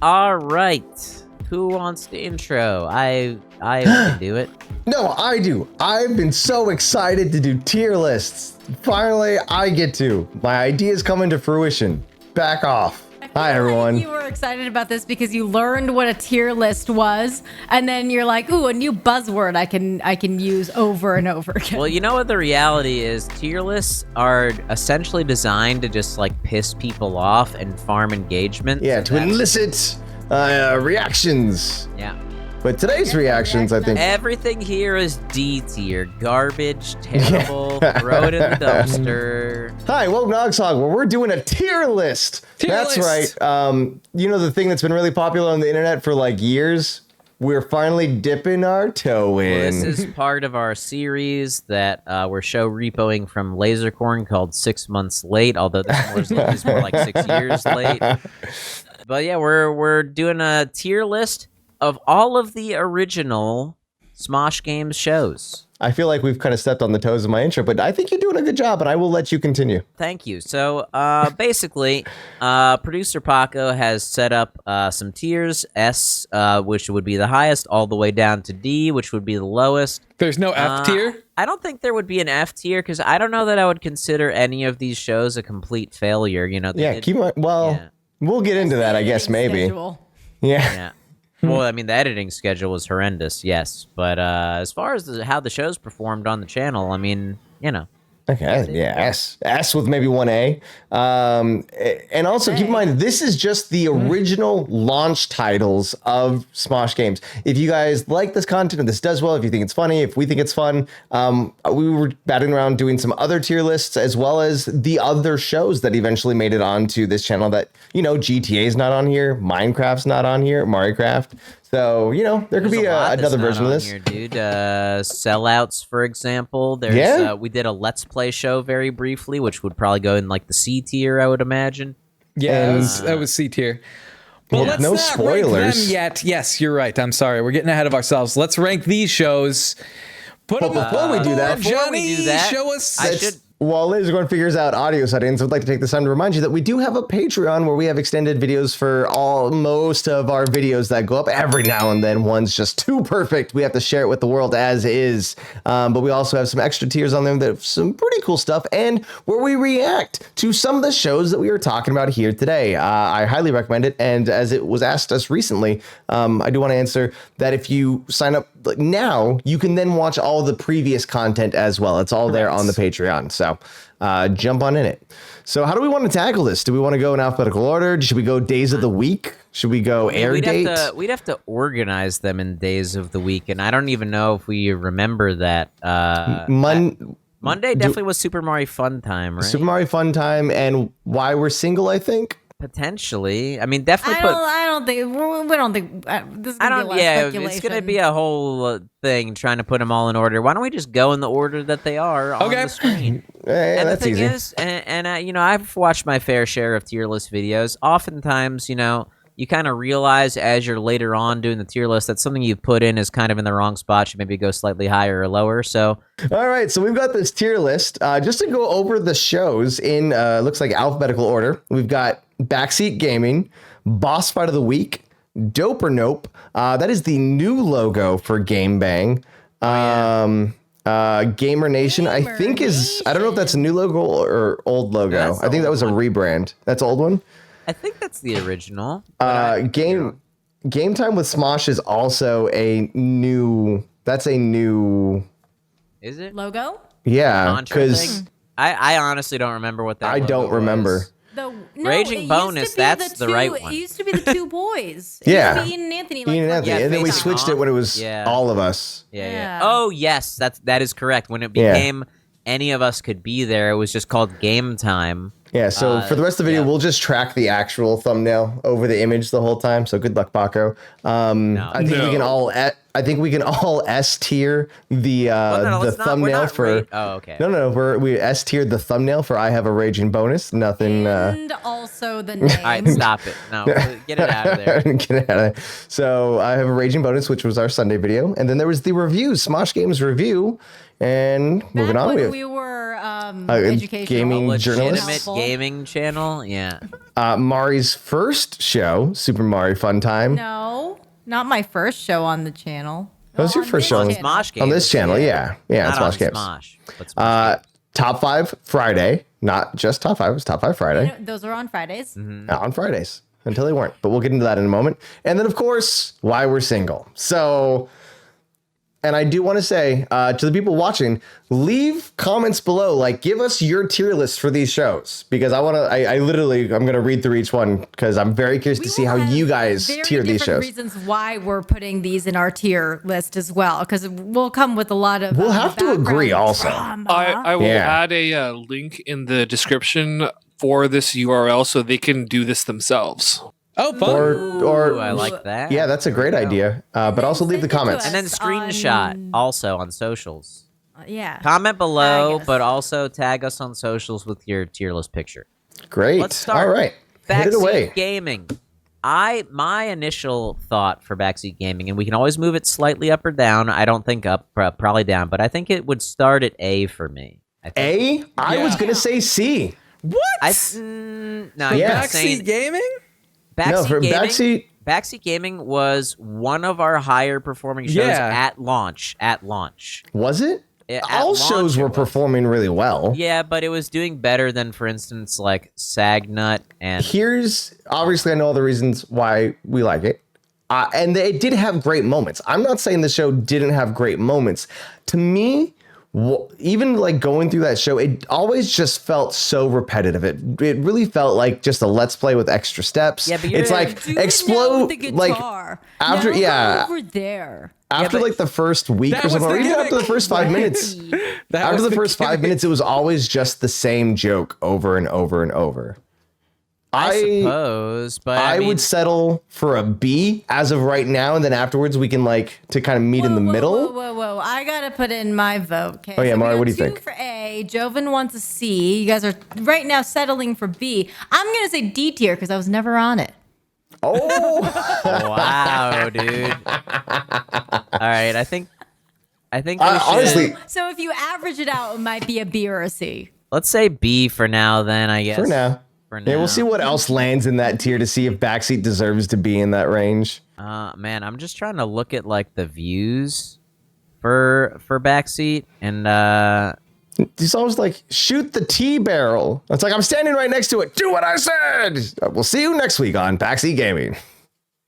All right. Who wants to intro? I can do it. No, I do. I've been so excited to do tier lists. Finally, I get to. My idea's coming to fruition. Back off. Hi, everyone. You were excited about this because you learned what a tier list was, and then you're like, "Ooh, a new buzzword I can use over and over again." Well, you know what the reality is? Tier lists are essentially designed to just like piss people off and farm engagement. Yeah, to elicit reactions. Yeah. But today's reactions, I think. Everything here is D tier. Garbage, terrible, throw it in the dumpster. Hi, welcome to OGSoG, where we're doing a tier list. That's right. You know the thing that's been really popular on the internet for like years? We're finally dipping our toe in. Well, this is part of our series that we're show repoing from Lasercorn called 6 Months Late, although this is more like 6 years late. But yeah, we're doing a tier list of all of the original Smosh Games shows. I feel like we've kind of stepped on the toes of my intro, but I think you're doing a good job, and I will let you continue. Thank you. So basically, producer Paco has set up some tiers, S, which would be the highest, all the way down to D, which would be the lowest. There's no F tier? I don't think there would be an F tier, because I don't know that I would consider any of these shows a complete failure. You know? Keep on. Well, we'll get into that, I guess, maybe. Yeah. Well, I mean, the editing schedule was horrendous, yes. But as far as how the show's performed on the channel, I mean, you know. Okay, yeah, S with maybe one A. And also keep in mind, this is just the original launch titles of Smosh Games. If you guys like this content and this does well, if you think it's funny, if we think it's fun, we were batting around doing some other tier lists as well as the other shows that eventually made it onto this channel that, you know, GTA's not on here, Minecraft's not on here, Mario Craft. So, you know, there could be another version of this. Here, dude. Sellouts, for example. There's we did a Let's Play show very briefly, which would probably go in like the C tier, I would imagine. Yeah, that was C tier. Well, let's no not spoilers rank them yet. Yes, you're right. I'm sorry. We're getting ahead of ourselves. Let's rank these shows. Before we do that, show us. While Lasercorn figures out audio settings, I'd like to take this time to remind you that we do have a Patreon where we have extended videos for most of our videos that go up every now and then. One's just too perfect. We have to share it with the world as is. But we also have some extra tiers on there that have some pretty cool stuff and where we react to some of the shows that we are talking about here today. I highly recommend it. And as it was asked us recently, I do want to answer that if you sign up now, you can then watch all the previous content as well. It's all there on the Patreon. So jump on in it. So how do we want to tackle this? Do we want to go in alphabetical order? Should we go days of the week? Should we go air date? We'd have to organize them in days of the week, and I don't even know if we remember that. Monday definitely was Super Mario Fun Time, right? Super Mario Fun Time and Why We're Single, I think. Potentially, I mean, definitely. I don't think this is gonna be a lot of speculation. It's gonna be a whole thing trying to put them all in order. Why don't we just go in the order that they are on the screen? And that's the thing easy. is, you know, I've watched my fair share of tier list videos. Oftentimes, you know, you kind of realize as you're later on doing the tier list that something you put in is kind of in the wrong spot. You maybe go slightly higher or lower. So, all right, so we've got this tier list. Just to go over the shows in looks like alphabetical order. We've got Backseat Gaming, Boss Fight of the Week, Dope or Nope. That is the new logo for Game Bang. Gamer Nation, I think I don't know if that's a new logo or old logo. I think that was a rebrand. That's an old one. I think that's the original. Game Time with Smosh is also a new. That's a new. Is it logo? Yeah, because I honestly don't remember what that. I don't remember. Raging Bonus, that's the right one. It used to be the two boys. Yeah. It used to be Ian and Anthony. Ian and Anthony. And then we switched it when it was all of us. Yeah. Oh, yes, that is correct. When it became any of us could be there, it was just called Game Time. Yeah, so for the rest of the video, we'll just track the actual thumbnail over the image the whole time. So good luck, Paco. I think we can all S tier the thumbnail for. Oh, okay. No, we S tiered the thumbnail for I Have a Raging Bonus. Nothing. And also the name. All right, stop it. No, get it out of there. Get it out of there. So I Have a Raging Bonus, which was our Sunday video, and then there was the review, Smosh Games review. And moving on, we were educational, gaming journalist. Legitimate gaming channel. Yeah. Mari's first show, Super Mario Fun Time. No, not my first show on the channel. That was your On first this show on channel. Smosh Games. On this channel, yeah. Not on Smosh Games. Smosh, but Smosh Games. Top 5 Friday, not just top 5, it was top 5 Friday. Those are on Fridays. On Fridays until they weren't, but we'll get into that in a moment. And then, of course, why we're single. So, and I do want to say to the people watching, leave comments below. Like, give us your tier list for these shows because I want to. I'm going to read through each one because I'm very curious to see how you guys tier these shows. Reasons why we're putting these in our tier list as well, because we'll come with a lot of. We'll have to agree also. I will add a link in the description for this URL so they can do this themselves. Oh, fun. Or I like that. yeah, that's a great idea. But also leave the comments. And then screenshot also on socials. Yeah. Comment below, Tag us. but also tag us on socials with your tier list picture. Great. Let's start. All right. Hit it away. Backseat Gaming. My initial thought for Backseat Gaming, and we can always move it slightly up or down. I don't think up, probably down, but I think it would start at A for me. A? I was going to say C. What? No, you're Yeah. saying Backseat gaming? Backseat for Gaming. Backseat- Backseat Gaming was one of our higher performing shows at launch. At launch. Was it? At All launch shows it were was. performing really well. Yeah, but it was doing better than, for instance, like Sagnut and Here's obviously I know all the reasons why we like it. And it did have great moments. I'm not saying the show didn't have great moments. To me, even like going through that show, it always just felt so repetitive. It really felt like just a let's play with extra steps. Yeah, but you're- it's like Do it now explode with the like guitar. after Now yeah go over there. after but- like the first week That or something, was or the even after the gimmick. first 5 minutes. After the first 5 minutes, it was always just the same joke over and over and over. I suppose, but I mean, would settle for a B as of right now, and then afterwards we can like to kind of meet in the middle. Whoa. I gotta put in my vote. Okay. Oh, yeah, so we Mari, got what do you 2 think? For A, Joven wants a C. You guys are right now settling for B. I'm gonna say D tier because I was never on it. Oh, wow, dude. All right, I think we should, honestly, So if you average it out, it might be a B or a C. let's say B for now. Then I guess for now. For Yeah, we'll now. see what else lands in that tier to see if Backseat deserves to be in that range. Man, I'm just trying to look at like the views for Backseat, and He's always like, shoot the tea barrel. It's like, I'm standing right next to it. Do what I said. We'll see you next week on Backseat Gaming.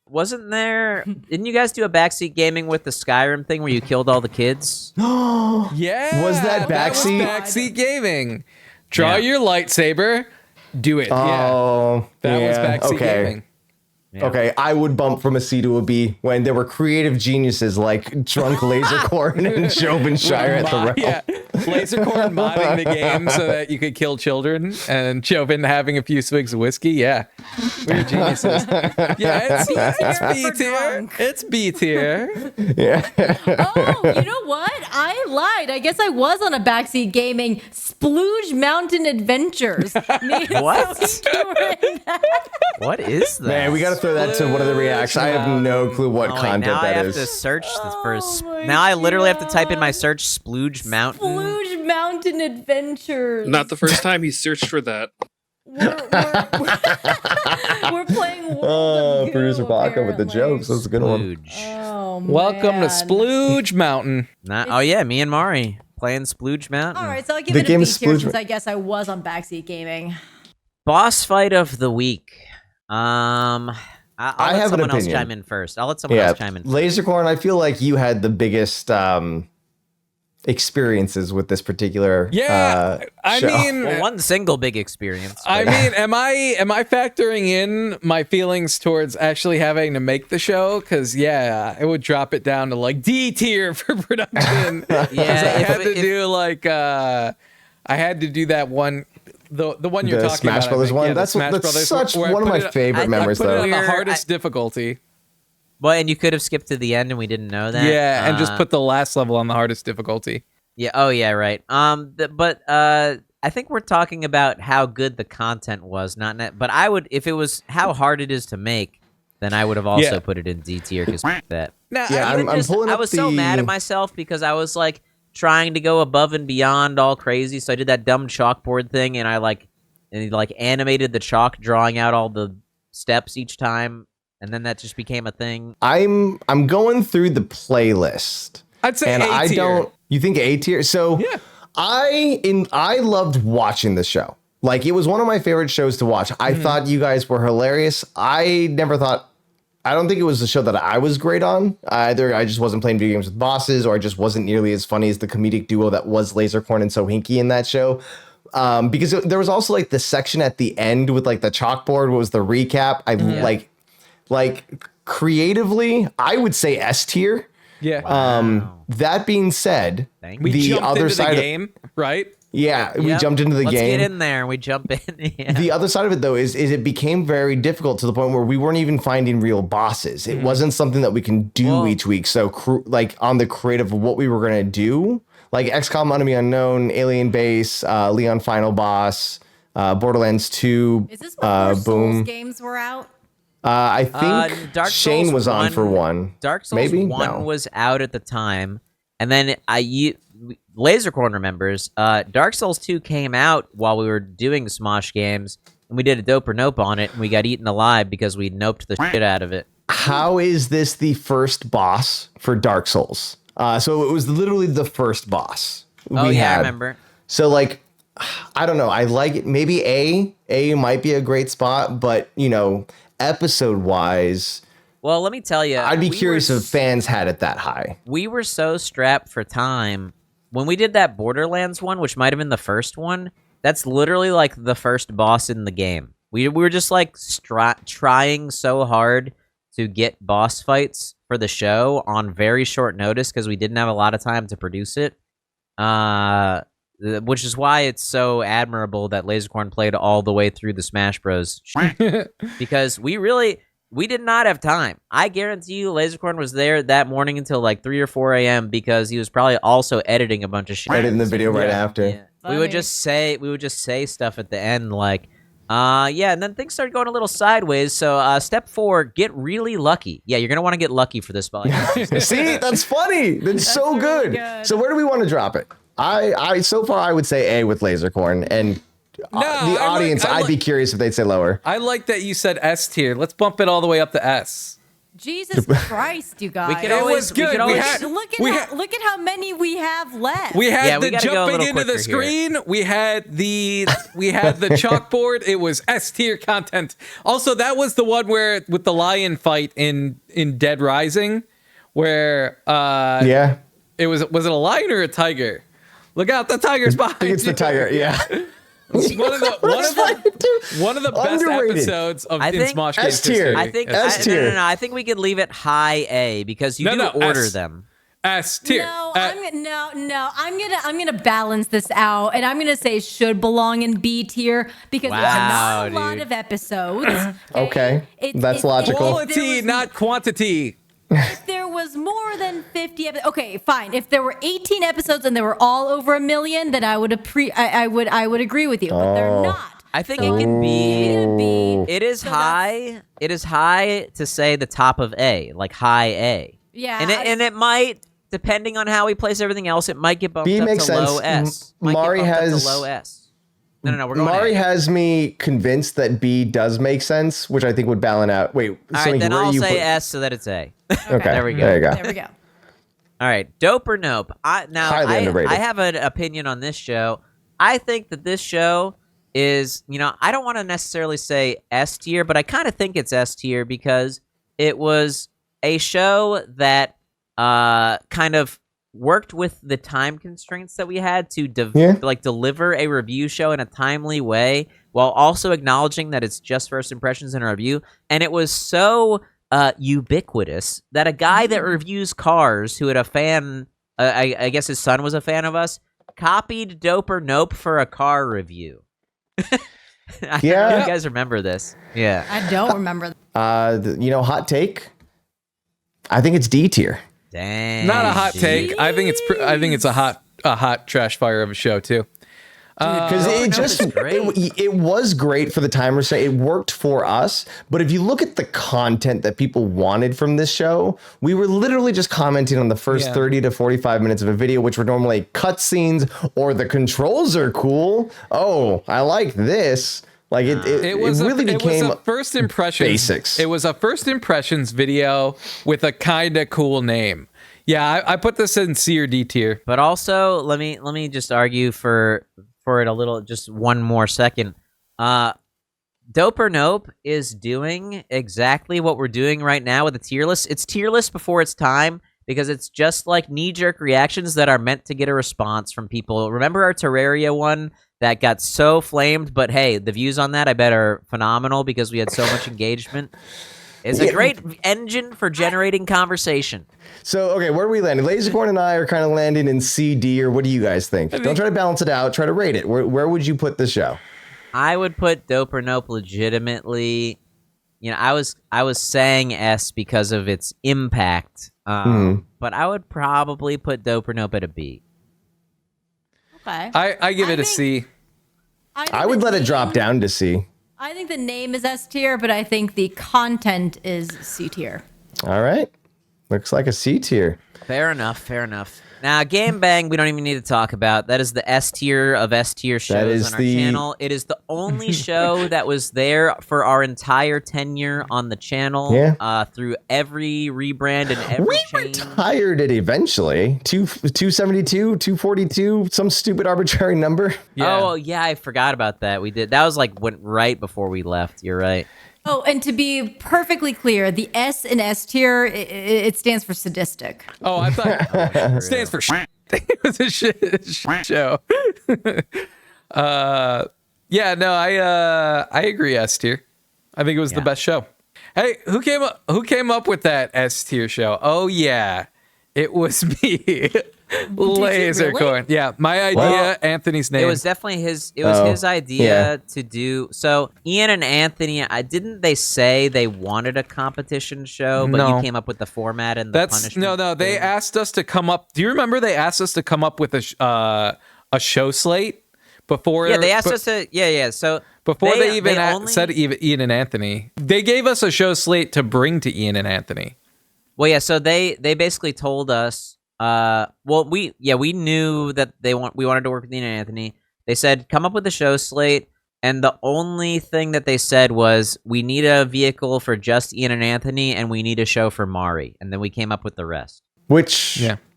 wasn't there? Didn't you guys do a Backseat Gaming with the Skyrim thing where you killed all the kids? Yeah. Was that Backseat? Backseat gaming. Draw Yeah. your lightsaber. Do it. Yeah. Oh, That was yeah, Backseat okay. gaming. Yeah. Okay, I would bump from a C to a B when there were creative geniuses like Drunk Lasercorn and Joven Shire at the realm. Yeah. Lasercorn modding the game so that you could kill children and Chauvin having a few swigs of whiskey. Yeah. We're geniuses. Yeah, it's B tier. It's B tier. Oh, you know what? I lied. I guess I was on a Backseat Gaming Splooge Mountain Adventures. What? What is that? Man, we got to throw that to one of the reactions. I have no clue what Oh, wait, content now I that have is. to search the first. my Now I literally have to type in my search Splooge Mountain. Splooge Mountain Adventures. Not the first time he searched for that. We're playing World of Goo, Producer Baca with the apparently. jokes. That's a good one. Splooge. Oh, Welcome to man. Splooge Mountain. Oh yeah, me and Mari playing Splooge Mountain. All right, so I'll give The it a game B is tier Splooge since Ma- I guess I was on Backseat Gaming. Boss fight of the week. I'll I let have an someone else opinion. chime in first. I'll let someone Yeah, else chime in. Lasercorn, I feel like you had the biggest experiences with this particular Yeah. I show. mean, Well, one single big experience. I but- mean, am I factoring in my feelings towards actually having to make the show? Because yeah, it would drop it down to like D tier for production. Yeah, I if- had to if- do like I had to do that one. The one you're The talking Smash about. I Brothers think. one? Yeah, the That's Smash Brothers such where I one of put my it- favorite I memories, Put it though. on the We're- hardest difficulty. Well, and you could have skipped to the end, and we didn't know that. Yeah, and just put the last level on the hardest difficulty. Yeah. Oh, yeah. Right. But I think we're talking about how good the content was, not net. But I would, if it was how hard it is to make, then I would have also Yeah. put it in D tier because that. Now, Yeah, I- I'm pulling I up was so mad the- at myself because I was like, trying to go above and beyond all crazy. So I did that dumb chalkboard thing, and I animated the chalk, drawing out all the steps each time, and then that just became a thing. I'm going through the playlist. I'd say and A I tier. don't. You think A tier? So Yeah. I loved watching the show. Like, it was one of my favorite shows to watch. I thought you guys were hilarious. I don't think it was a show that I was great on. Either I just wasn't playing video games with bosses, or I just wasn't nearly as funny as the comedic duo that was Lasercorn and Sohinky in that show. Because there was also like the section at the end with like the chalkboard was the recap. I like creatively, I would say S tier. Yeah. That being said, We the jumped other into side the of, game, right? yeah, we Yep. jumped into the Let's game. get in there and we jump in. Yeah. The other side of it, though, is it became very difficult to the point where we weren't even finding real bosses. It wasn't something that we can do each week. So, like, on the creative of what we were going to do, like XCOM Enemy Unknown, Alien Base, Leon Final Boss, Borderlands 2, Is this before Boom. Souls games were out? I think Dark Shane Souls was on 1 for one. Dark Souls Maybe? 1 No. was out at the time, and then Lasercorn remembers, Dark Souls 2 came out while we were doing Smosh Games, and we did a dope or nope on it, and we got eaten alive because we noped the shit out of it. How is this the first boss for Dark Souls? So it was literally the first boss Oh, we yeah, I had. remember. So, like, I don't know. I like it. Maybe A might be a great spot, but, you know, episode wise, Well, let me tell you. I'd be curious if fans had it that high. We were so strapped for time. When we did that Borderlands one, which might have been the first one, that's literally like the first boss in the game. We were just like trying so hard to get boss fights for the show on very short notice because we didn't have a lot of time to produce it. Which is why it's so admirable that Lasercorn played all the way through the Smash Bros. Because we did not have time. I guarantee you Lasercorn was there that morning until like 3 or 4 a.m. because he was probably also editing a bunch of shit. Editing the video right after. Yeah. We would just say stuff at the end like, and then things started going a little sideways. So step 4, get really lucky. Yeah, you're gonna want to get lucky for this volume. See, that's funny. That's so really good. good. So where do we want to drop it? I so far I would say A with Lasercorn, and the audience, I'd be curious if they'd say lower. I like that you said S tier. Let's bump it all the way up to S. Jesus Christ, you guys! We could always, good. we could We always had- look at how many we have left. We had Yeah, we the gotta go a jumping little into the quicker here. screen. We had the chalkboard. It was S tier content. Also, that was the one where with the lion fight in Dead Rising, where Yeah, it was it a lion or a tiger? Look out, the tiger's behind I think it's the you. tiger. Yeah. One of the best Underrated. episodes of I in think Smosh Games S tier. history. I think S tier. no. I think we could leave it high A because you No, order S. them. S tier. No, I'm gonna balance this out, and I'm gonna say should belong in B tier because Wow, it's not a lot dude. of episodes. Okay, that's logical. Quality, not quantity. If there was more than 50 episodes, okay, fine. If there were 18 episodes and they were all over 1 million, then I would agree with you. But they're not. I think it can be. It is So high. It is high to say the top of A, like high A. Yeah, and it might, depending on how we place everything else, it might get bumped B up makes to low sense. S. Might get Mari bumped up to has- low S. No, we're going Mari A. has me convinced that B does make sense, which I think would balance out. Wait, All right, then where I'll you say put- S so that it's A. Okay, There we go. There you go. There we go. All right, dope or nope? Highly underrated. I have an opinion on this show. I think that this show is, I don't want to necessarily say S tier, but I kind of think it's S tier because it was a show that kind of worked with the time constraints that we had to deliver a review show in a timely way while also acknowledging that it's just first impressions in a review. And it was so ubiquitous that a guy that reviews cars who had a fan, I guess his son was a fan of us, copied Dope or Nope for a car review. I don't know if you guys remember this. Yeah. I don't remember. Hot take. I think it's D tier. Dang. Not a hot take. I think it's a hot trash fire of a show too. Because it was great for the time restraint. It worked for us. But if you look at the content that people wanted from this show, we were literally just commenting on the first 30 to 45 minutes of a video, which were normally cutscenes or the controls are cool. Oh, I like this. Like it really became a first impressions basics. It was a first impressions video with a kind of cool name. Yeah, I put this in C or D tier. But also, let me just argue for it a little, just one more second. Dope or Nope is doing exactly what we're doing right now with the tier list. It's tier list before its time because it's just like knee-jerk reactions that are meant to get a response from people. Remember our Terraria one that got so flamed? But hey, the views on that I bet are phenomenal because we had so much engagement. It's a great engine for generating conversation. So, okay, where are we landing? Lasercorn and I are kind of landing in C, D, or what do you guys think? Don't try to balance it out. Try to rate it. Where would you put the show? I would put Dope or Nope legitimately. You know, I was saying S because of its impact, but I would probably put Dope or Nope at a B. Okay. I give it a C. I would let it drop down to C. I think the name is S tier, but I think the content is C tier. All right. Looks like a C tier. Fair enough. Now, Game Bang, we don't even need to talk about. That is the S tier of S tier shows on our channel. It is the only show that was there for our entire tenure on the channel through every rebrand and every change. Retired it eventually. 272, 242, some stupid arbitrary number. Yeah. Oh, yeah, I forgot about that. We did. That was went right before we left. You're right. Oh, and to be perfectly clear, the S in S tier, it stands for sadistic. Oh, I thought it stands for it was a shit show. Yeah, no, I agree S tier. I think it was the best show. Hey, who came up with that S tier show? Oh yeah. It was me. Lasercorn. Really? Yeah, my idea, Anthony's name. It was definitely his. It was his idea to do. So Ian and Anthony, didn't they say they wanted a competition show, but you came up with the format and the punishment? No. They asked us to come up. Do you remember they asked us to come up with a show slate before? Yeah, they asked us to. Yeah. So before they even said Ian and Anthony, they gave us a show slate to bring to Ian and Anthony. Well, yeah. So they basically told us. We knew that we wanted to work with Ian and Anthony. They said come up with a show slate, and the only thing that they said was we need a vehicle for just Ian and Anthony, and we need a show for Mari, and then we came up with the rest.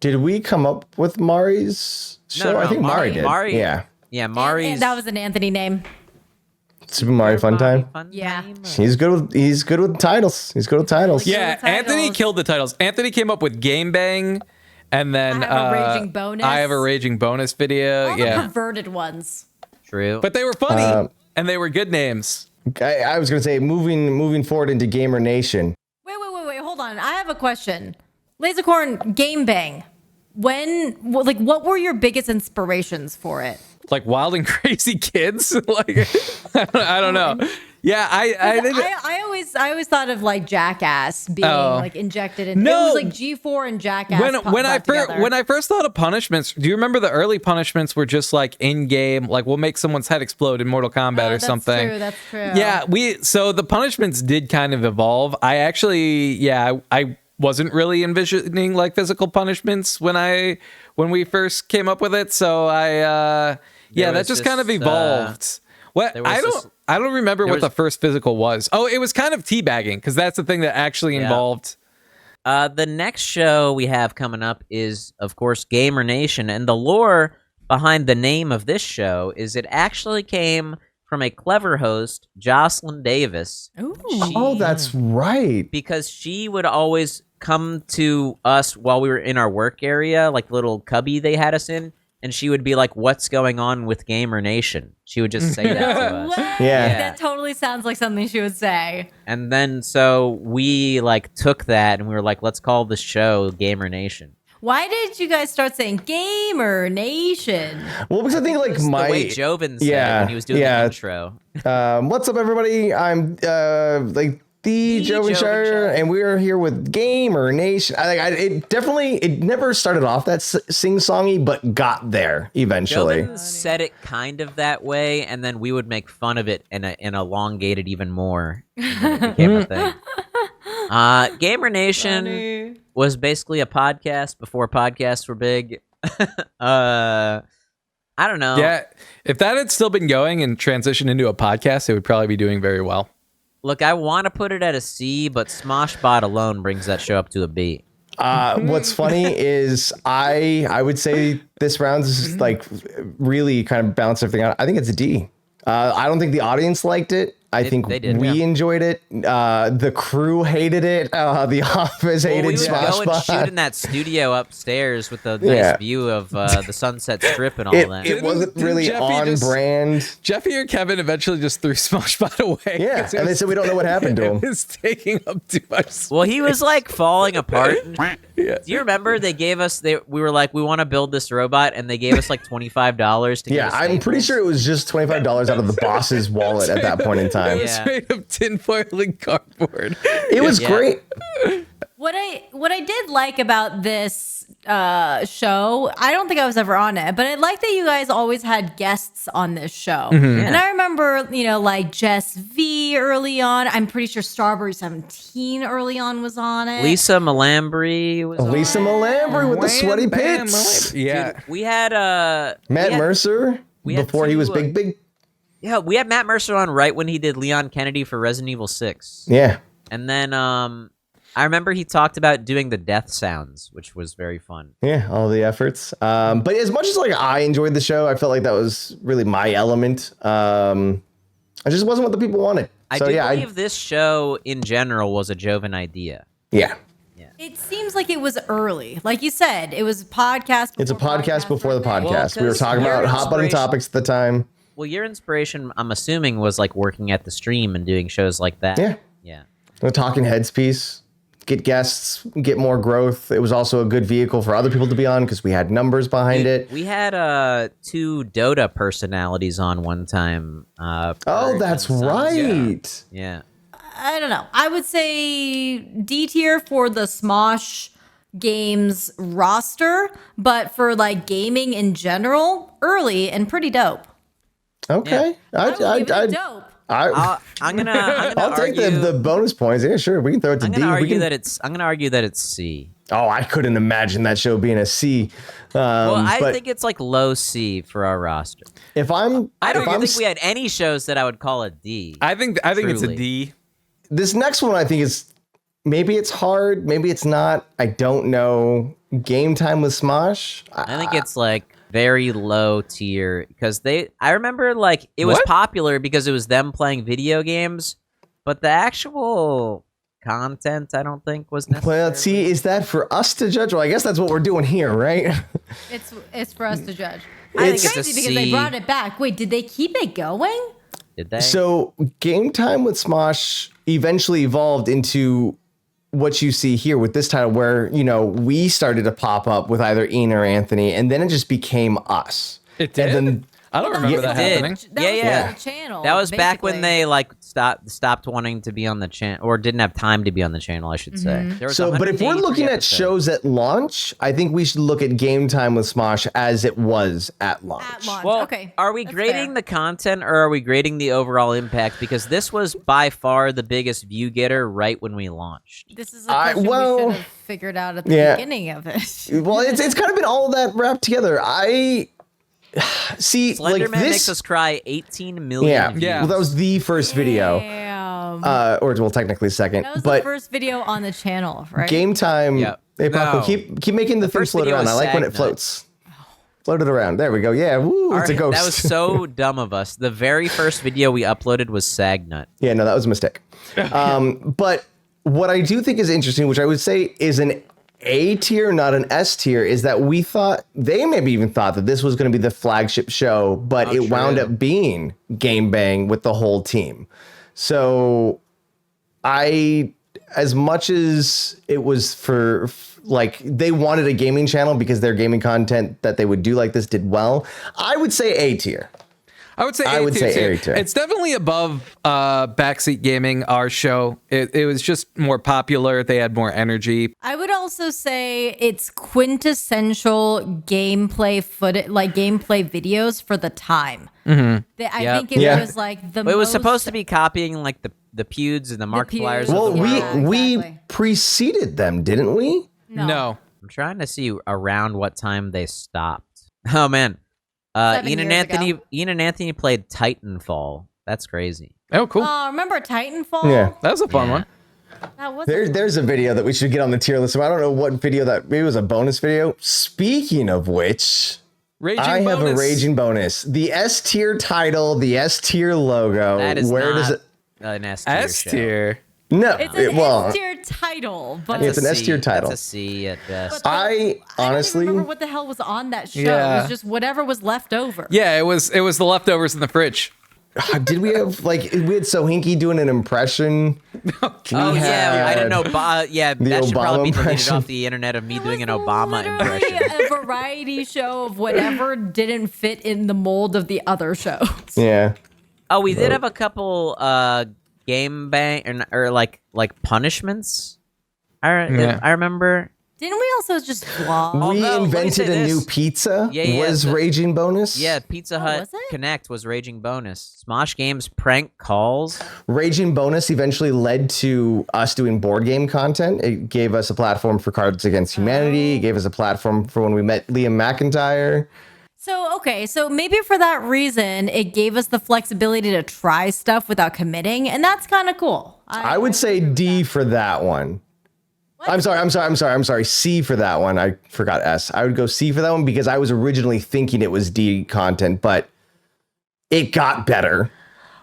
Did we come up with Mari's show? No, I think Mari did. Yeah, Mari. And that was an Anthony name. Super Mario Fun Time. Yeah. He's good with titles. Yeah, Anthony killed the titles. Anthony came up with Game Bang. And then I have a raging bonus. I have a raging bonus video. All the perverted ones. True. But they were funny and they were good names. I was going to say moving forward into Gamer Nation. Wait. Hold on. I have a question. Lasercorn Game Bang. What were your biggest inspirations for it? Like Wild and Crazy Kids? I don't know. Yeah, I always thought of Jackass being injected in. No, it was G4 and Jackass. When I first thought of punishments, do you remember the early punishments were just in game, we'll make someone's head explode in Mortal Kombat or something. That's true. Yeah, so the punishments did kind of evolve. I actually, I wasn't really envisioning physical punishments when we first came up with it. So that just kind of evolved. I don't remember what the first physical was. Oh, it was kind of teabagging because that's the thing that actually involved. The next show we have coming up is, of course, Gamer Nation, and the lore behind the name of this show is it actually came from a clever host, Jocelyn Davis. Ooh. That's right. Because she would always come to us while we were in our work area, little cubby they had us in. And she would be like, "What's going on with Gamer Nation?" She would just say that to us. Yeah, that totally sounds like something she would say. And then so we took that and we were like, "Let's call the show Gamer Nation." Why did you guys start saying Gamer Nation? Well, because I think the way Joven said when he was doing the intro. What's up, everybody? I'm The Joven Shire, and we are here with Gamer Nation. It never started off that sing-songy, but got there eventually. Joven said it kind of that way, and then we would make fun of it and elongate it even more. And then it became a thing. Gamer Nation was basically a podcast before podcasts were big. I don't know. Yeah, if that had still been going and transitioned into a podcast, it would probably be doing very well. Look, I want to put it at a C, but Smoshbot alone brings that show up to a B. What's funny is I would say this round is like really kind of balance everything out. I think it's a D. I don't think the audience liked it. I think they did, we enjoyed it. The crew hated it. The office hated we would Smoshbot. go and shoot in that studio upstairs with a nice view of the Sunset Strip and all that. It wasn't really on brand. Jeffy or Kevin eventually just threw Smoshbot away. Yeah, and they said we don't know what happened to him. It was taking up too much space. Well, he was like falling apart. Yeah. Do you remember they gave us? We were like, we want to build this robot, and they gave us like $25 to. Yeah, I'm pretty sure it was just $25 out of the boss's wallet at that point in time. It was made of tinfoil and cardboard. It was great. What I did like about this show, I don't think I was ever on it, but I like that you guys always had guests on this show. And I remember, like Jess V early on. I'm pretty sure Strawberry 17 early on was on it. Lisa Malambry was. Lisa Malambry with the sweaty pits. Yeah. Dude, we had Matt Mercer before he was big. Yeah, we had Matt Mercer on right when he did Leon Kennedy for Resident Evil 6. Yeah. And then I remember he talked about doing the death sounds, which was very fun. Yeah, all the efforts. But as much as like I enjoyed the show, I felt like that was really my element. It just wasn't what the people wanted. I believe this show in general was a Joven idea. Yeah. It seems like it was early. Like you said, it was a podcast. It's a podcast before the podcast. Well, we were talking about hot button topics at the time. Well, your inspiration, I'm assuming, was like working at the stream and doing shows like that. Yeah. Yeah. The Talking Heads piece. Get guests, get more growth. It was also a good vehicle for other people to be on because we had numbers behind it. We had 2 Dota personalities on one time. Oh, that's right. Yeah. I don't know. I would say D tier for the Smosh Games roster, but for like gaming in general, early and pretty dope. Okay. I would give it dope. I'm gonna I'll take argue, the bonus points. Yeah, sure. We can throw it to I'm D. gonna argue that it's C. Oh, I couldn't imagine that show being a C. Well, I but think it's like low C for our roster. I don't think we had any shows that I would call a D. I think it's a Truly. D. This next one I think is maybe it's hard, maybe it's not. I don't know. Game Time with Smosh. I think it's like very low tier because I remember like it was popular because it was them playing video games, but the actual content I don't think was necessary. Well, see, is that for us to judge? Well, I guess that's what we're doing here, right? It's for us to judge. I It's think it's a crazy because C. they brought it back. Wait, did they keep it going? Did they? So Game Time with Smosh eventually evolved into what you see here with this title where, we started to pop up with either Ian or Anthony, and then it just became us. It did? And then, I don't remember that did. happening. That was the channel. That was back when basically. they like stopped wanting to be on the channel or didn't have time to be on the channel, I should say. There was but if we're 183 looking at episodes. shows at launch, I think we should look at Game Time with Smosh as it was at launch. At launch. Well, Okay. are we that's grading fair. the content or are we grading the overall impact? Because this was by far the biggest view getter right when we launched. This is a question we should have figured out at the beginning of it. Well, it's kind of been all that wrapped together. I see, like Slenderman this. makes us cry 18 million. Yeah, views. Yeah. Well, that was the first video, Damn. or well, technically second. That was But the first video on the channel, right? Game Time. Yeah. Hey, Paco, No. keep making the thing first float video around. was I like when it Sagnut. floats. Float it around. There we go. Yeah. Woo! It's a ghost. That was so dumb of us. The very first video we uploaded was Sagnut. Yeah, no, that was a mistake. But what I do think is interesting, which I would say is an A tier, not an S tier, is that they maybe even thought that this was going to be the flagship show, but it wound up being Game Bang with the whole team. So as much as it was for like they wanted a gaming channel because their gaming content that they would do like this did well, I would say A tier. I would say I would say A A tier. It's definitely above Backseat Gaming, our show. It was just more popular. They had more energy. I would also say it's quintessential gameplay gameplay videos for the time. I think it was like the But it was most- supposed to be copying like the Pewds and the Markipliers. Pewds. Well, Yeah, we exactly. preceded them, didn't we? No. I'm trying to see around what time they stopped. Oh man, 7 Ian and years Anthony. ago. Ian and Anthony played Titanfall. That's crazy. Oh, cool. Oh, remember Titanfall? Yeah. That was a fun one. That was There's a video that we should get on the tier list. I don't know what video that, maybe it was a bonus video. Speaking of which, Raging I have a bonus. raging bonus. The S tier title, the S tier logo. That is where not does it? an S tier. S tier. No, It's an well, S tier title, but It's an S tier title. It's a C at best. I honestly, don't even remember what the hell was on that show. It Yeah. was just whatever was left over. Yeah, it was the leftovers in the fridge. did we have we had Sohinky doing an impression? Oh yeah, I didn't know. Yeah, that should Obama probably be deleted impression. off the internet of me It doing an was Obama literally impression. a variety show of whatever didn't fit in the mold of the other shows. Yeah. Oh, we did have a couple game bang or like punishments. I remember. Didn't we also just vlog? Oh, We no, let me invented say a new this. pizza. Yeah, was the- raging bonus. Yeah, Pizza Hut was it? Connect was Raging Bonus. Smosh Games prank calls. Raging bonus eventually led to us doing board game content. It gave us a platform for Cards Against Humanity. It gave us a platform for when we met Liam McIntyre. So maybe for that reason, it gave us the flexibility to try stuff without committing, and that's kind of cool. I would say D for that one. I'm sorry. C for that one. I forgot S. I would go C for that one because I was originally thinking it was D content, but it got better.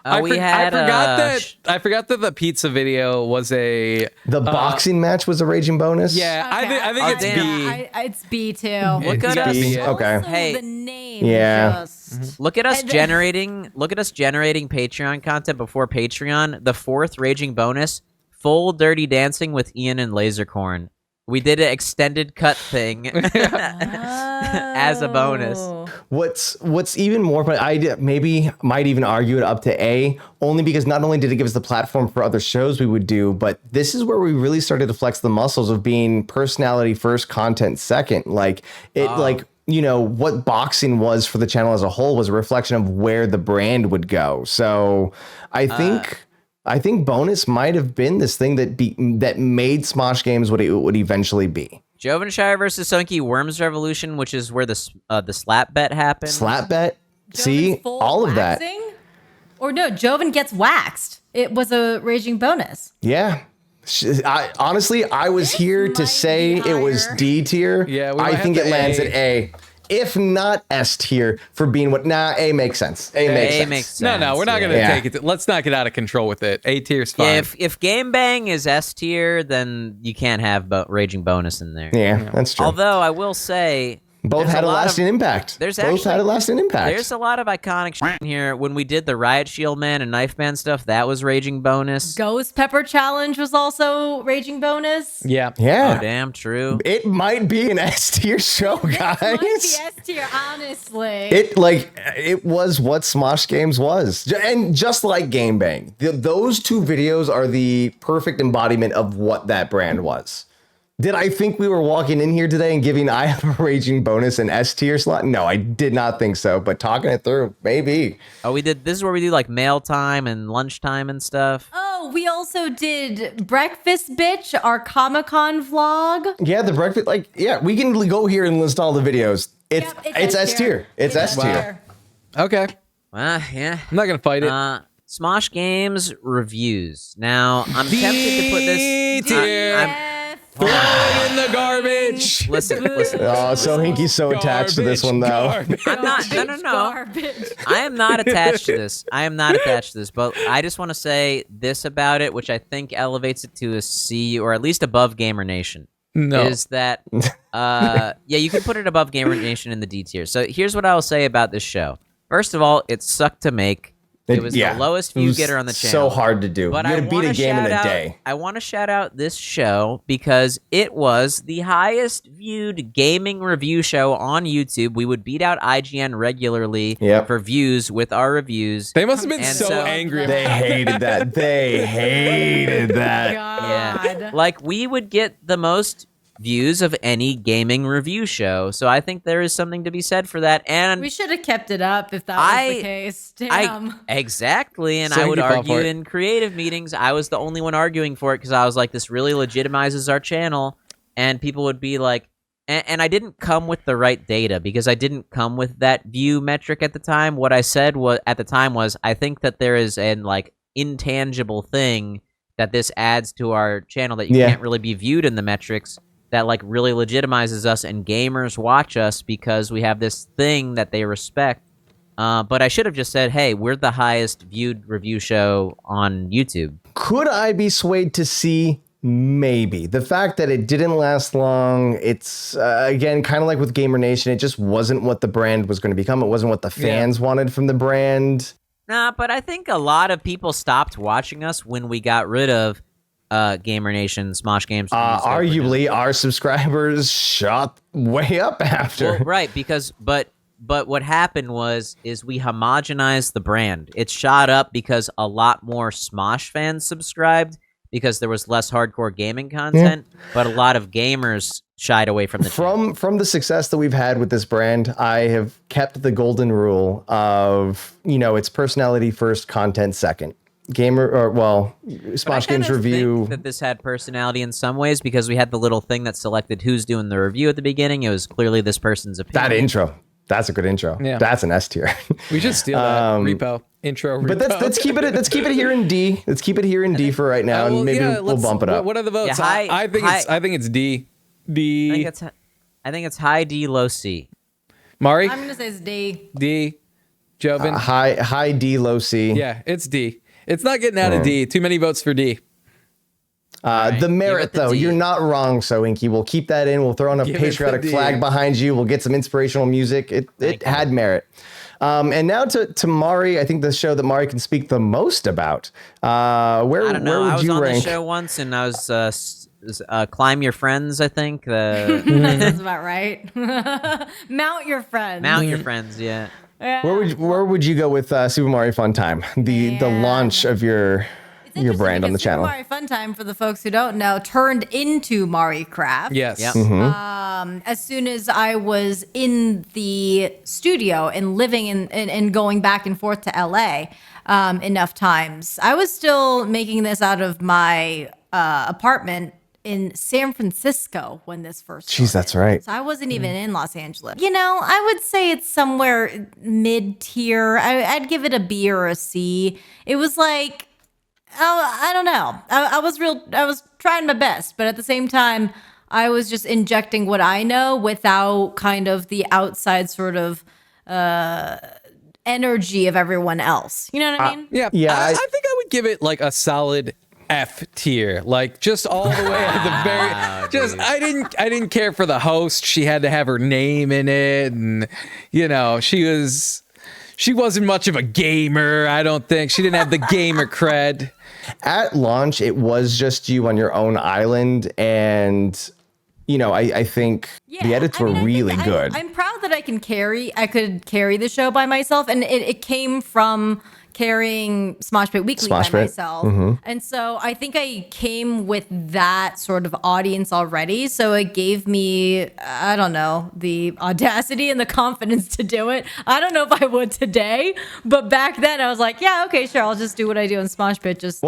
I forgot that the pizza video was a The boxing match was a raging bonus. yeah. I think it's B. It's B too. Look at Yeah, us. B. Okay. Also, Hey. the name. Yeah. Just, Look at us And then- generating. Look at us generating Patreon content before Patreon. The 4th Raging Bonus, full Dirty Dancing with Ian and Lasercorn. We did an extended cut thing as a bonus. Oh. What's even more fun, I maybe might even argue it up to A, only because not only did it give us the platform for other shows we would do, but this is where we really started to flex the muscles of being personality first, content second. Like it, what boxing was for the channel as a whole was a reflection of where the brand would go. So I think bonus might have been this thing that made Smosh Games what it would eventually be. Jovenshire versus Sunky Worms Revolution, which is where the slap bet happened. Slap bet. See, Joven's full all of that. waxing? Or no, Joven gets waxed. It was a raging bonus. Yeah. Honestly, I was here to might say be it was higher. D tier. Yeah, we I might think have it to lands A. at A. If not S tier for being what? Nah, A makes sense. A makes A sense. makes sense. No, we're not gonna Yeah. take it. Let's not get out of control with it. A tier's fine. Yeah, if Game Bang is S tier, then you can't have Raging Bonus in there. Yeah, that's true. Although I will say, Both there's had a lot lasting of- impact. There's Both actually had a lasting impact. There's a lot of iconic shit in here. When we did the Riot Shield Man and Knife Man stuff, that was Raging Bonus. Ghost Pepper Challenge was also raging bonus. yeah. Yeah. Oh, damn, true. It might be an S tier show, guys. Might be S tier, honestly. It was what Smosh Games was, and just like Game Bang, those two videos are the perfect embodiment of what that brand was. Did I think we were walking in here today and giving I Have a Raging Bonus an S tier slot? No, I did not think so. But talking it through, maybe. Oh, we did. This is where we do like mail time and lunchtime and stuff. Oh, we also did Breakfast Bitch, our Comic-Con vlog. Yeah, the breakfast. We can go here and list all the videos. It's Yep, it's S tier. It's S tier. Okay. Yeah. I'm not gonna fight it. Smosh Games reviews. Now, I'm tempted to put this. tier. Throw it in the garbage. Listen. Oh, so Hinky's so attached to this one, though. Garbage. I'm not. No. Garbage. I am not attached to this. But I just want to say this about it, which I think elevates it to a C or at least above Gamer Nation. No. Is that you can put it above Gamer Nation in the D tier. So here's what I will say about this show. First of all, it sucked to make. It was the lowest view getter on the channel. So hard to do. But you I had to beat a game in a day. I want to shout out this show because it was the highest viewed gaming review show on YouTube. We would beat out IGN regularly for views with our reviews. They must have been so angry. They hated that. They hated that. God. Yeah. Like, we would get the most views of any gaming review show. So I think there is something to be said for that. And We should have kept it up if that was the case. Damn. Exactly. And I would argue in creative meetings, I was the only one arguing for it because I was like, this really legitimizes our channel. And people would be like, and I didn't come with the right data because I didn't come with that view metric at the time. What I said was at the time was, I think that there is an like intangible thing that this adds to our channel that you can't really be viewed in the metrics, that like really legitimizes us, and gamers watch us because we have this thing that they respect. But I should have just said, hey, we're the highest viewed review show on YouTube. Could I be swayed to see? Maybe. The fact that it didn't last long, it's, again, kind of like with Gamer Nation, it just wasn't what the brand was going to become. It wasn't what the fans wanted from the brand. Nah, but I think a lot of people stopped watching us when we got rid of Gamer Nation, Smosh Games. Arguably, our subscribers shot way up after. Well, right, because but what happened is we homogenized the brand. It shot up because a lot more Smosh fans subscribed because there was less hardcore gaming content, but a lot of gamers shied away from the channel. From the success that we've had with this brand, I have kept the golden rule of, it's personality first, content second. Smosh Games review. Think that this had personality in some ways because we had the little thing that selected who's doing the review at the beginning. It was clearly this person's opinion. That intro. That's a good intro. Yeah. That's an S tier. We should steal that repo. Intro repo. But let's keep it here in D. Let's keep it here in D for right now, and maybe we'll bump it up. What are the votes? Yeah, I think it's D. D. I think it's high D, low C. Mari? I'm gonna say it's D. D. Joven? High D, low C. Yeah, it's D. It's not getting out of D. Too many votes for D. The merit, though, you're not wrong, So Inky. We'll keep that in. We'll throw on a patriotic flag behind you. We'll get some inspirational music. It had merit. And now to Mari, I think the show that Mari can speak the most about. Where would you rank? I was on the show once, and I was Climb Your Friends, I think. That's about right. Mount Your Friends. Mount Your Friends, yeah. Where would you go with Super Mario Fun Time? The launch of your brand on the channel. Super Mario Fun Time, for the folks who don't know, turned into Craft. Yes. Yep. As soon as I was in the studio and living and going back and forth to LA enough times, I was still making this out of my apartment in San Francisco when this first started. Jeez, that's right. So I wasn't even in Los Angeles. I would say it's somewhere mid-tier. I'd give it a B or a C. It was like, I don't know. I was trying my best, but at the same time, I was just injecting what I know without kind of the outside sort of energy of everyone else. You know what I mean? Yeah. I think I would give it like a solid F tier, like just all the way at the very. I didn't care for the host. She had to have her name in it, and she wasn't much of a gamer. I don't think she didn't have the gamer cred. At launch, it was just you on your own island, and I think the edits were really good. I'm proud that I could carry the show by myself, and it came from carrying Smosh Pit Weekly by myself. And so I think I came with that sort of audience already. So it gave me, I don't know, the audacity and the confidence to do it. I don't know if I would today, but back then I was like, yeah, okay, sure. I'll just do what I do in Smosh Pit. Just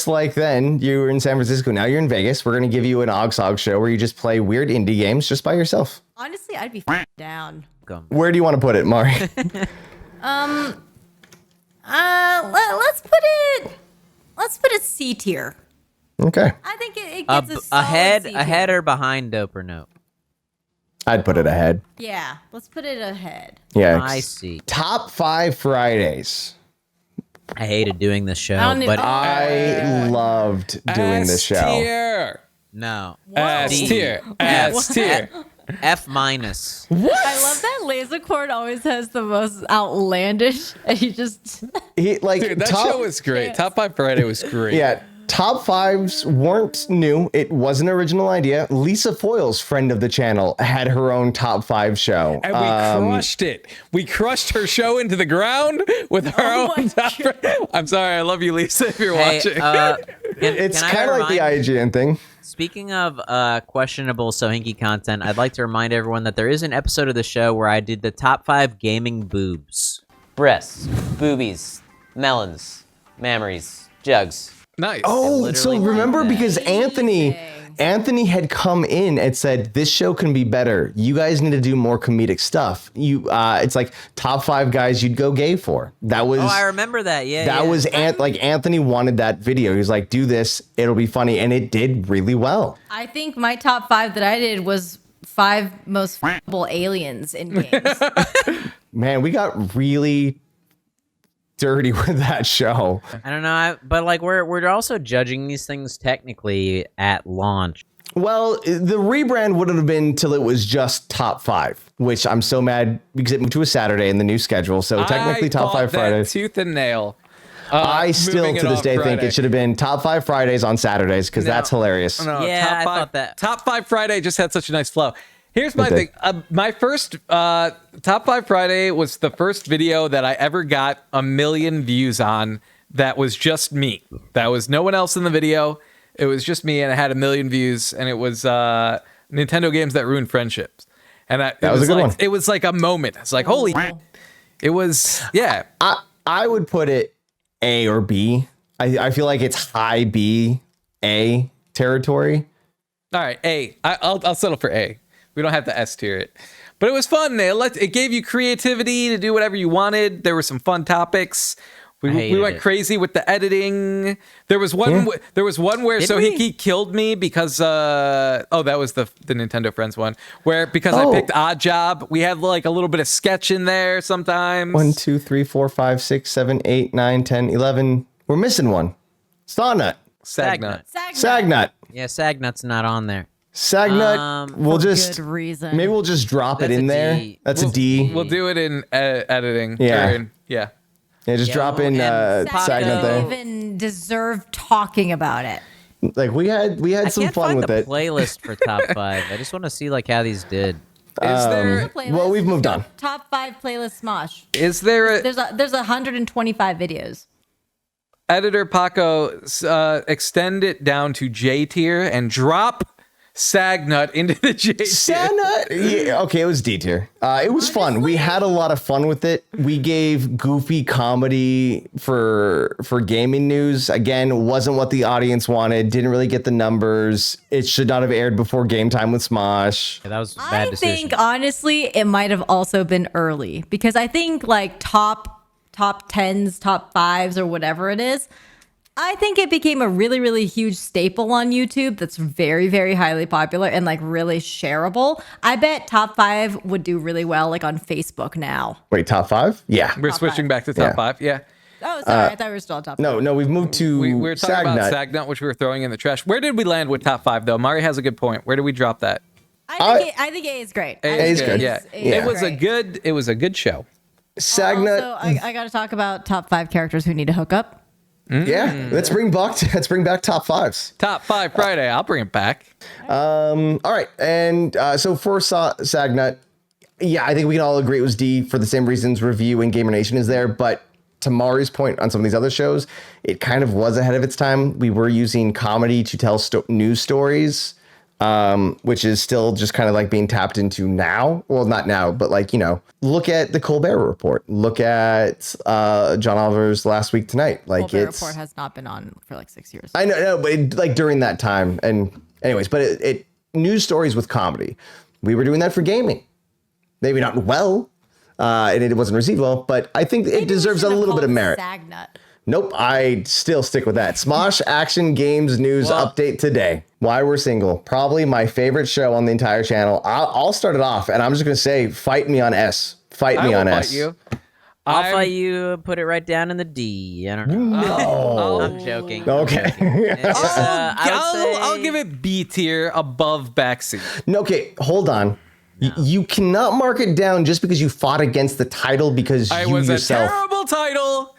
like then you were in San Francisco. Now you're in Vegas. We're going to give you an OGSoG show where you just play weird indie games just by yourself. Honestly, I'd be down. Where do you want to put it, Mari? Let's put it C tier. Okay. I think it gets a solid ahead C tier. ahead or behind Dope or Nope? I'd put it ahead. Yeah, let's put it ahead. Yeah. I see. Top 5 Fridays. I hated doing this show, but I loved doing this show. S tier. No. S tier. S tier. F minus. I love that Lasercorn always has the most outlandish. And he just Dude, That show was great. Top 5 Friday was great. Yeah, top fives weren't new. It was an original idea. Lisa Foyle's friend of the channel had her own top 5 show. And we crushed it. We crushed her show into the ground with our own top. I'm sorry. I love you, Lisa, if you're watching. It's kind of like the IGN thing. Speaking of questionable Sohinki content, I'd like to remind everyone that there is an episode of the show where I did the top 5 gaming boobs. Breasts, boobies, melons, mammaries, jugs. Nice. Oh, so remember because Anthony had come in and said this show can be better. You guys need to do more comedic stuff. It's like top 5 guys you'd go gay for. That was. Oh, I remember that. Yeah, that was Anthony wanted that video. He was like, "Do this, it'll be funny," and it did really well. I think my top 5 that I did was 5 most f***able aliens in games. Man, we got really dirty with that show. I don't know, but like we're also judging these things technically at launch. Well, the rebrand would have been till it was just top 5, which I'm so mad because it moved to a Saturday in the new schedule. So technically top 5 Fridays. Tooth and nail. I still to this day think it should have been top 5 Fridays on Saturdays because that's hilarious. No, Yeah, I top 5, thought that. Top 5 Friday just had such a nice flow. Here's my thing. My first Top 5 Friday was the first video that I ever got 1 million views on. That was just me. That was no one else in the video. It was just me, and it had 1 million views. And it was Nintendo games that ruined friendships. And that was a good one. It was like a moment. It's like holy. It was I would put it A or B. I feel like it's high B, A territory. All right, A. I'll settle for A. We don't have to S tier it. But it was fun. It gave you creativity to do whatever you wanted. There were some fun topics. We went crazy with the editing. There was one. There was one where Sohinki killed me because. That was the Nintendo Friends one. Because I picked Odd Job. We had like a little bit of sketch in there sometimes. 1, 2, 3, 4, 5, 6, 7, 8, 9, 10, 11. We're missing one. Sagnut. Sagnut. Yeah, Sagnut's not on there. Sagnut. Maybe we'll just drop it in there. That's a D. We'll do it in editing. Yeah. Yeah. Just drop in Sagnut there. Even deserve talking about it. Like we had some fun with it. Playlist for top 5. I just want to see like how these did. Is there? Well, we've moved on. Top 5 playlist Smosh. Is there? There's 125 videos. Editor Paco, extend it down to J tier and drop Sagnut into the J tier. Sagnut? Yeah, okay, it was D tier. It was fun. We had a lot of fun with it. We gave goofy comedy for gaming news. Again, wasn't what the audience wanted. Didn't really get the numbers. It should not have aired before Game Time with Smosh. Yeah, that was a bad decision. I think honestly, it might have also been early because I think like top 10s, top 5s, or whatever it is. I think it became a really, really huge staple on YouTube that's very, very highly popular and like really shareable. I bet top 5 would do really well like on Facebook now. Wait, top 5? Yeah. We're switching back to top 5. Yeah. Oh, sorry. I thought we were still on top 5. No, we've moved to we were talking Sagnut. about Sagnut, which we were throwing in the trash. Where did we land with top 5 though? Mari has a good point. Where did we drop that? I think A is great. A is good. Yeah. A It was a good show. Sagnut. Also, I got to talk about top 5 characters who need to hook up. Yeah, let's bring back top 5s. Top 5 Friday. I'll bring it back. All right, and so for Sagnut, yeah, I think we can all agree it was D for the same reasons Review and Gamer Nation is there. But to Mari's point on some of these other shows, it kind of was ahead of its time. We were using comedy to tell news stories, which is still just kind of like being tapped into now. Well, not now, but like, look at the Colbert Report. Look at John Oliver's Last Week Tonight. Like Colbert Report has not been on for like 6 years. I know, but like during that time. And anyways, but it news stories with comedy. We were doing that for gaming. Maybe not well, and it wasn't received well, but I think it deserves a little bit of merit. Sagnut. Nope, I still stick with that. Smosh Action Games News Update today. Why We're Single. Probably my favorite show on the entire channel. I'll start it off, and I'm just going to say, fight me on S. Fight me on S. I'll fight you. Put it right down in the D. I don't know. No. I'm joking. Okay. I'll give it B tier above Backseat. No, okay, hold on. You cannot mark it down just because you fought against the title because I you was yourself. a terrible title.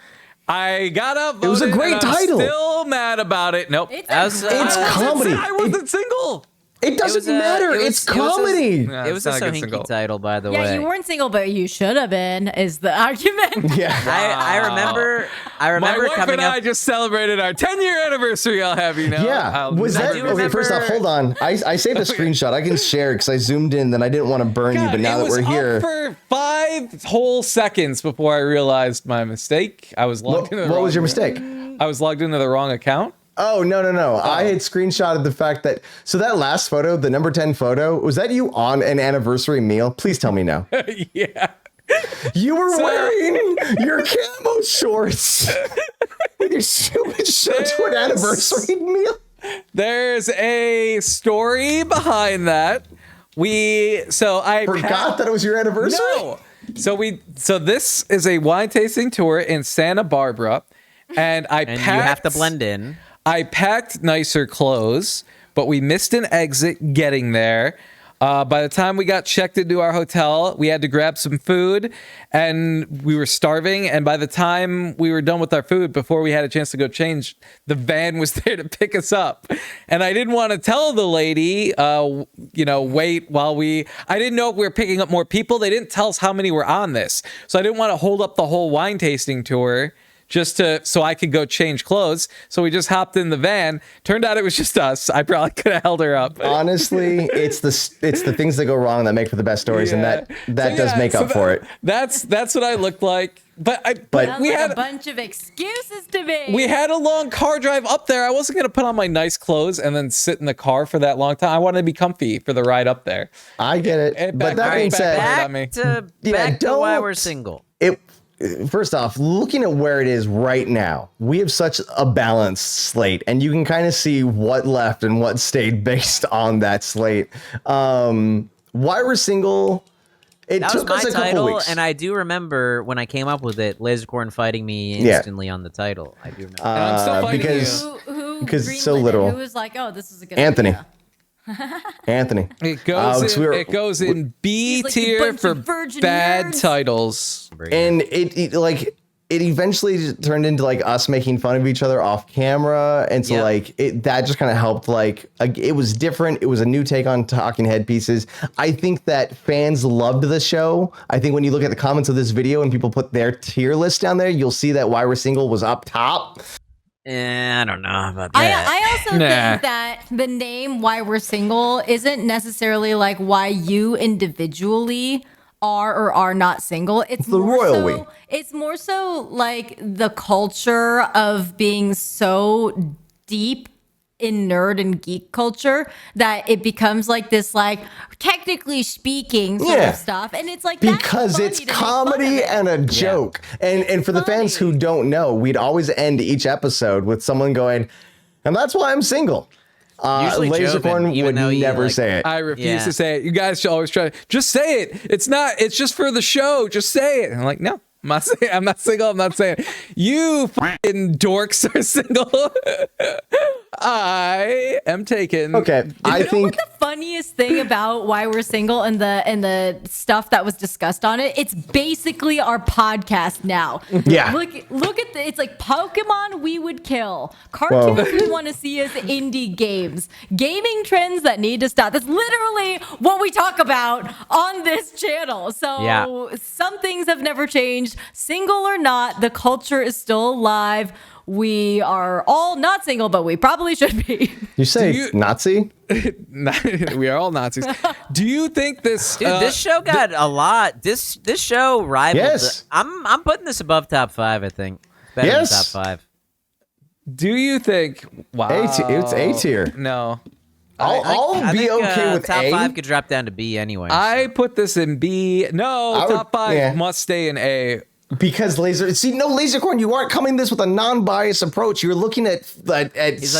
I got upvoted. It was a great and I'm title. Still mad about it. Nope. It's It's comedy. I wasn't single. It doesn't matter. It's comedy. It was a Sohinki title, by the way. Yeah, you weren't single, but you should have been. Is the argument? Yeah. I remember My wife coming and up. I just celebrated our 10-year anniversary. I'll have you know. Yeah. Was that okay? First off, hold on. I saved a screenshot. I can share it because I zoomed in. Then I didn't want to burn you, but now that we're here, up for 5 whole seconds before I realized my mistake. I was logged into. What was your mistake? I was logged into the wrong account. Oh, no. I had screenshotted the fact that, so that last photo, the number 10 photo, was that you on an anniversary meal? Please tell me no. Yeah. You were wearing your camo shorts with your stupid shirt to an anniversary meal. There's a story behind that. I Forgot that it was your anniversary? No. So this is a wine tasting tour in Santa Barbara, and You have to blend in. I packed nicer clothes, but we missed an exit getting there. By the time we got checked into our hotel, we had to grab some food, and we were starving. And by the time we were done with our food, before we had a chance to go change, the van was there to pick us up. And I didn't want to tell the lady, wait while I didn't know if we were picking up more people. They didn't tell us how many were on this. So I didn't want to hold up the whole wine tasting tour so I could go change clothes. So we just hopped in the van. Turned out it was just us. I probably could have held her up. Honestly, it's the things that go wrong that make for the best stories, and that does make up for it. That's what I looked like. But Sounds we like had a bunch of excuses to me. We had a long car drive up there. I wasn't gonna put on my nice clothes and then sit in the car for that long time. I wanted to be comfy for the ride up there. I get it. But that being said, Back to why we're single. First off, looking at where it is right now, we have such a balanced slate, and you can kind of see what left and what stayed based on that slate. Why we're single, it That took was us my a couple title, weeks. and I do remember when I came up with it, Lasercorn fighting me instantly on the title. I do remember. And I'm still fighting because Who because it's so greenlit it? literal. Who was like, oh, this is a good Anthony. idea? Anthony. It goes it goes in B He's like, "You tier bunch for of virgin bad nerds." titles. And it eventually turned into like us making fun of each other off camera, and so that just kind of helped. It was different. It was a new take on talking head pieces. I think that fans loved the show. I think when you look at the comments of this video and people put their tier list down there, you'll see that Why We're Single was up top. I don't know about that. I also think that the name Why We're Single isn't necessarily like why you individually are or are not single. It's the more royal so, we. It's more so like the culture of being so deep in nerd and geek culture that it becomes like this, like, technically speaking sort of stuff, and it's like because that's it's funny to make fun of comedy it. and a joke. And for the fans who don't know, we'd always end each episode with someone going, and that's why I'm single. Usually Lasercorn Joven, even would though he, never like- say it. I refuse to say it. You guys should always try. Just say it. It's just for the show. Just say it. And I'm like, no, I'm not saying. I'm not single. I'm not saying it. You fucking dorks are single. I am taken. Okay, I think The funniest thing about Why We're Single and the stuff that was discussed on it, it's basically our podcast now. Yeah. Look at it's like Pokemon we would kill, cartoons we want to see as indie games, gaming trends that need to stop. That's literally what we talk about on this channel. So some things have never changed. Single or not, the culture is still alive. We are all not single, but we probably should be. you say Nazi. We are all Nazis. Do you think this? Dude, this show got a lot. This show rivaled. Yes. I'm putting this above top 5. I think better than top 5. Do you think? Wow, It's A tier. No, I'll I be think, okay with top A. 5 could drop down to B anyway. I put this in B. No, I would- top 5 yeah. must stay in A. Because Lasercorn, you aren't coming this with a non-biased approach. You're looking at He's like,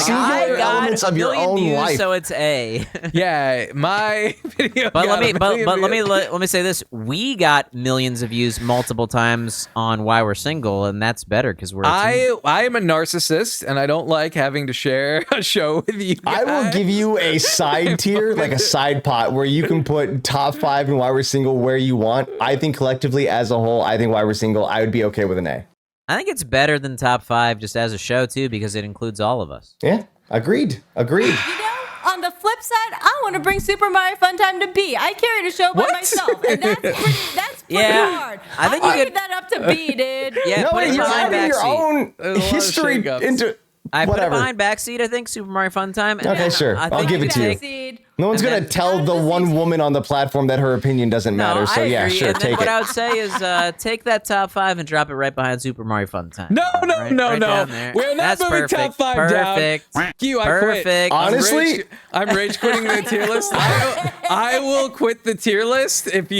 singular I got elements a of your million own views, life. so it's A. Yeah, my video. But got a million views. let me say this: we got millions of views multiple times on Why We're Single, and that's better because we're. I am a narcissist, and I don't like having to share a show with you guys. I will give you a side tier, like a side pot, where you can put top 5 and Why We're Single where you want. I think collectively as a whole, I think Why We're Single, I would be okay with an A. I think it's better than top 5 just as a show too because it includes all of us. Yeah, agreed. You know, on the flip side, I want to bring Super Mario Fun Time to B. I carried a show by myself, and that's pretty hard. I think I'll you give that up to B, dude. Yeah, No, put it you're behind adding your Backseat. own history into I put it whatever. behind Backseat. I think Super Mario Fun Time. And Okay, sure. I I'll think give it to you. Backseat. No one's And going to then- tell the one woman on the platform that her opinion doesn't matter. So I yeah, agree. sure, And then take what it. I would say is take that top 5 and drop it right behind Super Mario Fun Time. No. Right down there. We're not That's moving perfect. top 5 Perfect. down. You, I Perfect. quit. Honestly- I'm rage quitting the tier list. I will quit the tier list if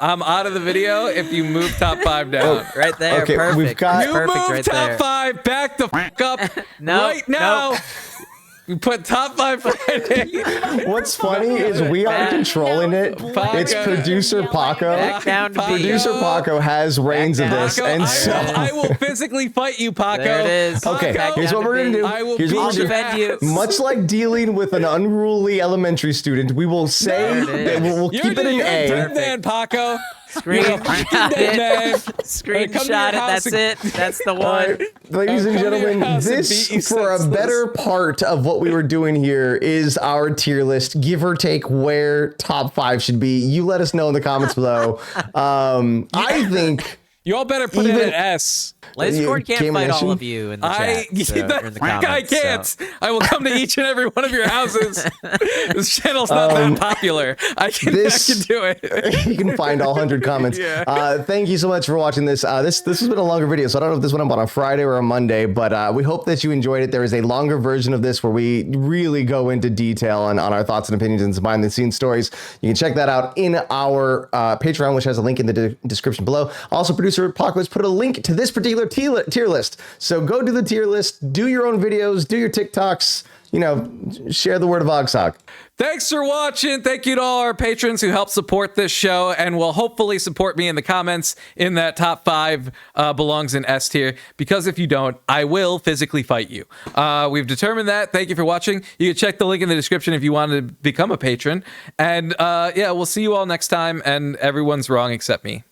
I'm out of the video if you move top 5 down. Right there. Okay, perfect. we've got- You perfect move right top there. 5 back the fuck up No, right now. nope. We put top 5 Friday. What's funny is we are Back- controlling it. Paco. It's producer Paco. Back down to B. Producer Paco has reins of down. this, Paco, and so I will physically fight you, Paco. There it is. Okay, Back here's down what we're to gonna B. do. I will Here's what beat we're your gonna defend ass. you. Much like dealing with an unruly elementary student, we will say There it that is. we'll You're keep it an you're a dead A. man, Paco. Screenshot Dead man. it. Screenshot it. house That's and- it. That's the All one. right, ladies and Come to your gentlemen, house and this, beat you for a senseless. better part of what we were doing here, is our tier list, give or take where top 5 should be. You let us know in the comments below. I think You all better put in Even- an S. Lasercorn can't Game fight all Nation? of you in the I chat. So, or in the comments, I can't. so. I will come to each and every one of your houses. This channel's not that popular. I can do it. you can find all 100 comments. Yeah. Thank you so much for watching this. This has been a longer video, so I don't know if this went up on a Friday or a Monday, but we hope that you enjoyed it. There is a longer version of this where we really go into detail on our thoughts and opinions and some behind the scenes stories. You can check that out in our Patreon, which has a link in the description below. Also, producer Paco has put a link to this particular tier list. So go do the tier list, do your own videos, do your TikToks, share the word of OGSoG. Thanks for watching. Thank you to all our patrons who help support this show and will hopefully support me in the comments in that top 5 belongs in S tier. Because if you don't, I will physically fight you. We've determined that. Thank you for watching. You can check the link in the description if you want to become a patron. And yeah, we'll see you all next time. And everyone's wrong except me.